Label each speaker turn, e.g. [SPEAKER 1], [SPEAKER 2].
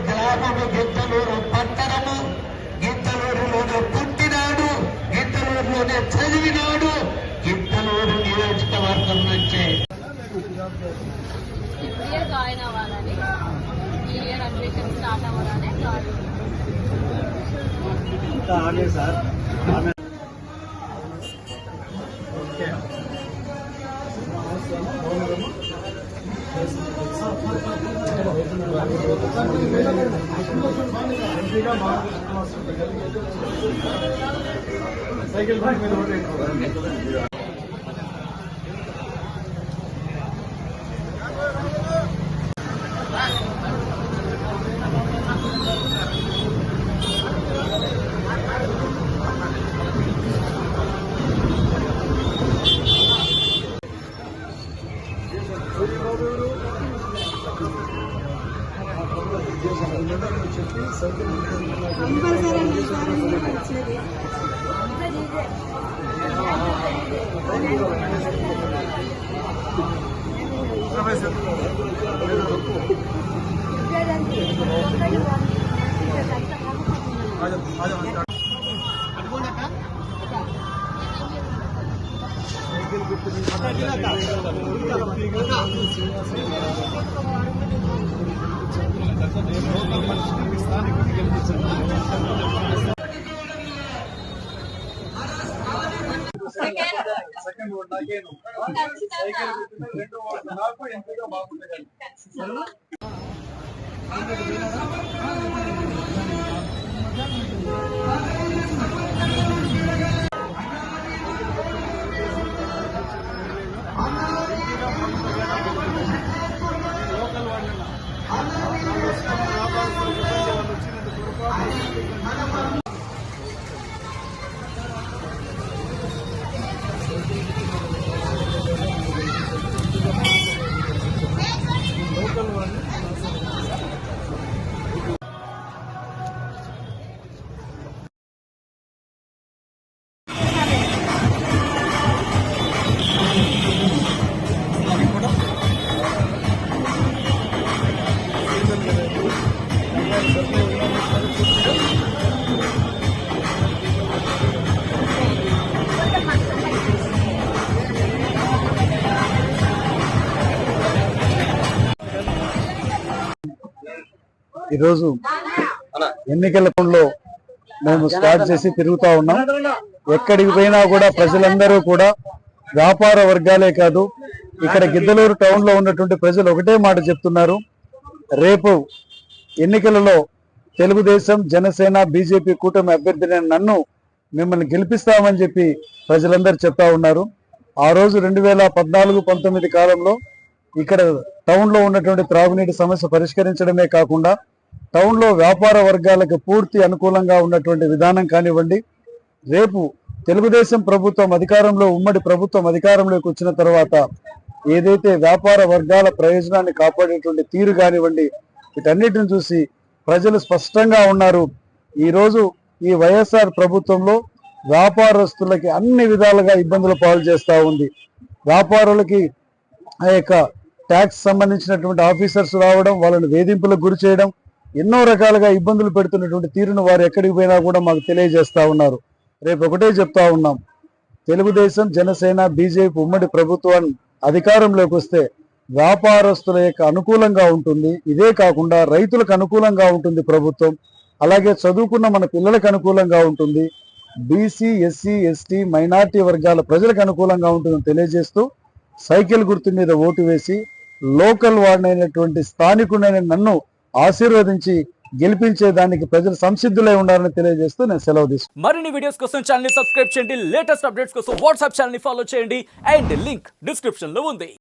[SPEAKER 1] గ్రామము గిద్దలూరు పట్టణము, గిద్దలూరులోనే పుట్టినాడు, గిద్దలూరులోనే చదివినాడు. గిద్దలూరు నియోజకవర్గం నుంచే
[SPEAKER 2] జాయిన్ అవ్వాలని, ఈ ఇయర్ అడ్మిషన్ స్టార్ట్ అవ్వాలని
[SPEAKER 3] సార్. సైకిల్ సెకండ్ ఓట్ నాకేను. సైకిల్ రెండు ఓట్ నాకు ఎంపీగా బాగుంటుంది. లోకల్ వాళ్ళ ఈరోజు ఎన్నికల పనుల్లో మేము స్టార్ట్ చేసి తిరుగుతా ఉన్నాం. ఎక్కడికి పోయినా కూడా ప్రజలందరూ కూడా వ్యాపార వర్గాలే కాదు, ఇక్కడ గిద్దలూరు టౌన్ లో ఉన్నటువంటి ప్రజలు ఒకటే మాట చెప్తున్నారు. రేపు ఎన్నికలలో తెలుగుదేశం, జనసేన, బీజేపీ కూటమి అభ్యర్థిని నన్ను మిమ్మల్ని గెలిపిస్తామని చెప్పి ప్రజలందరూ చెప్తా ఉన్నారు. ఆ రోజు 2014-19 కాలంలో ఇక్కడ టౌన్ లో ఉన్నటువంటి త్రాగునీటి సమస్య పరిష్కరించడమే కాకుండా టౌన్ లో వ్యాపార వర్గాలకు పూర్తి అనుకూలంగా ఉన్నటువంటి విధానం కానివ్వండి, రేపు తెలుగుదేశం ప్రభుత్వం అధికారంలో, ఉమ్మడి ప్రభుత్వం అధికారంలోకి వచ్చిన తర్వాత ఏదైతే వ్యాపార వర్గాల ప్రయోజనాన్ని కాపాడేటువంటి తీరు కానివ్వండి, వీటన్నిటిని చూసి ప్రజలు స్పష్టంగా ఉన్నారు. ఈరోజు ఈ వైఎస్ఆర్ ప్రభుత్వంలో వ్యాపారస్తులకి అన్ని విధాలుగా ఇబ్బందులు పాలు చేస్తూ ఉంది. వ్యాపారులకి ఆ యొక్క ట్యాక్స్ సంబంధించినటువంటి ఆఫీసర్స్ రావడం, వాళ్ళని వేధింపులకు గురి చేయడం, ఎన్నో రకాలుగా ఇబ్బందులు పెడుతున్నటువంటి తీరును వారు ఎక్కడికి పోయినా కూడా మాకు తెలియజేస్తా ఉన్నారు. రేపు ఒకటే చెప్తా ఉన్నాం, తెలుగుదేశం, జనసేన, బీజేపీ ఉమ్మడి ప్రభుత్వం అధికారంలోకి వస్తే వ్యాపారస్తుల యొక్క అనుకూలంగా ఉంటుంది. ఇదే కాకుండా రైతులకు అనుకూలంగా ఉంటుంది ప్రభుత్వం. అలాగే చదువుకున్న మన పిల్లలకు అనుకూలంగా ఉంటుంది. బీసీ, ఎస్సీ, ఎస్టీ, మైనార్టీ వర్గాల ప్రజలకు అనుకూలంగా ఉంటుందని తెలియజేస్తూ సైకిల్ గుర్తు మీద ఓటు వేసి లోకల్ వాడినైనటువంటి స్థానికుడైన నన్ను ఆశీర్వదించి గెలిపించేదానికి ప్రజలు సంసిద్ధులై ఉండాలని తెలియజేస్తూ నేను సెలవు తీసుకుంటాను.
[SPEAKER 4] మరిన్ని వీడియోస్ కోసం ఛానల్ ని సబ్స్క్రైబ్ చేయండి, లేటెస్ట్ అప్డేట్స్ కోసం వాట్సాప్ ఛానల్ ని ఫాలో చేయండి అండ్ లింక్ డిస్క్రిప్షన్ లో ఉంది.